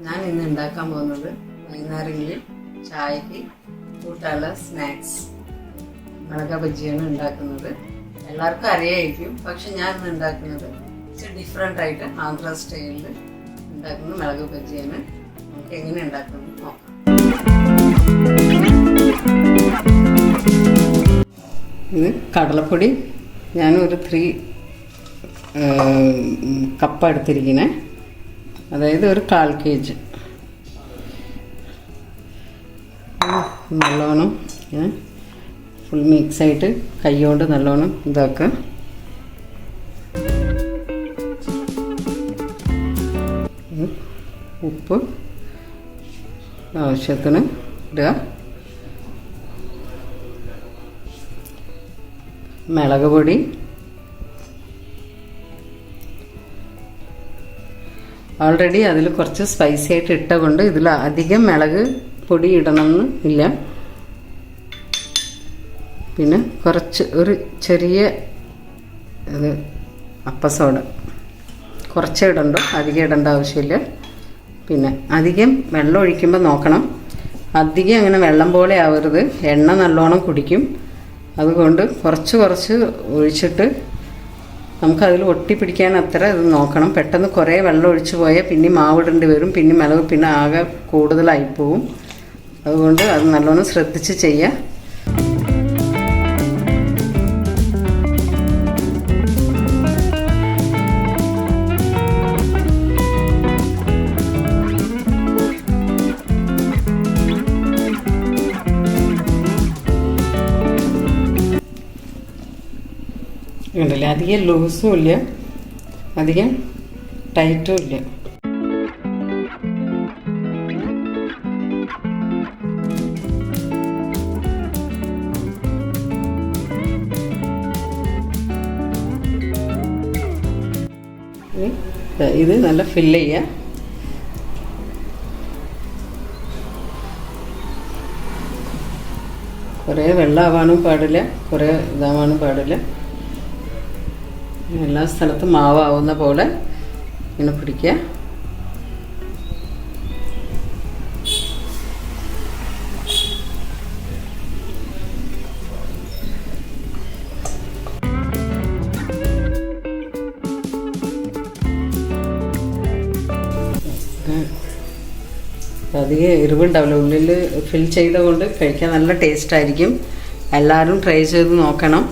ഞാൻ ഇന്ന് ഉണ്ടാക്കാൻ പോകുന്നത് വൈകുന്നേരങ്ങളിൽ ചായക്ക് കൂട്ടാനുള്ള സ്നാക്സ് മുളക ബജിയാണ് ഉണ്ടാക്കുന്നത്. എല്ലാവർക്കും അറിയായിരിക്കും, പക്ഷെ ഞാൻ ഇന്ന് ഉണ്ടാക്കുന്നത് ഡിഫറെൻ്റ് ആയിട്ട് ആന്ധ്ര സ്റ്റൈലിൽ ഉണ്ടാക്കുന്ന മുളക ബജിയാണ്. നമുക്ക് എങ്ങനെ ഉണ്ടാക്കുന്നത് നോക്കാം. ഇത് കടലപ്പൊടി ഞാനൊരു 3 കപ്പ് എടുത്തിരിക്കുന്നത്, അതായത് ഒരു 1/4 kg. നല്ലോണം ഫുൾ മിക്സായിട്ട് കൈകൊണ്ട് നല്ലോണം ഇതാക്കുക. ഉപ്പ് ആവശ്യത്തിന് ഇടുക. മുളക് പൊടി ഓൾറെഡി അതിൽ കുറച്ച് സ്പൈസി ആയിട്ട് ഇട്ട കൊണ്ട് ഇതിൽ അധികം മുളക് പൊടി ഇടണമെന്ന് ഇല്ല. പിന്നെ കുറച്ച് ഒരു ചെറിയ ഇത് അപ്പസോഡ കുറച്ച് ഇടണ്ടോ, അധികം ഇടേണ്ട ആവശ്യമില്ല. പിന്നെ അധികം വെള്ളം ഒഴിക്കുമ്പോൾ നോക്കണം, അധികം അങ്ങനെ വെള്ളം പോലെ ആവരുത്, എണ്ണ നല്ലോണം കുടിക്കും. അതുകൊണ്ട് കുറച്ച് ഒഴിച്ചിട്ട് നമുക്കതിൽ ഒട്ടിപ്പിടിക്കാൻ അത്ര ഇത് നോക്കണം. പെട്ടെന്ന് കുറേ വെള്ളം ഒഴിച്ച് പോയാൽ പിന്നെ മാവിടേണ്ടി വരും, പിന്നെ മുളക് പിന്നെ ആകെ കൂടുതലായിപ്പോവും. അതുകൊണ്ട് അത് നല്ലോണം ശ്രദ്ധിച്ച് ചെയ്യുക. ഉണ്ടല്ലേ, അധികം ലൂസും ഇല്ല, അധികം ടൈറ്റും ഇല്ല. ഇത് നല്ല ഫില്ല് ചെയ്യുക. കുറേ വെള്ളമാവാനും പാടില്ല, കുറേ ഇതാവാനും പാടില്ല. എല്ലാ സ്ഥലത്തും മാവാവുന്ന പോലെ ഇങ്ങനെ പിടിക്കുക. അധികം എരിവുണ്ടാവില്ല, ഉള്ളിൽ ഫിൽ ചെയ്ത കൊണ്ട് കഴിക്കാൻ നല്ല ടേസ്റ്റ് ആയിരിക്കും. എല്ലാവരും ട്രൈ ചെയ്ത് നോക്കണം.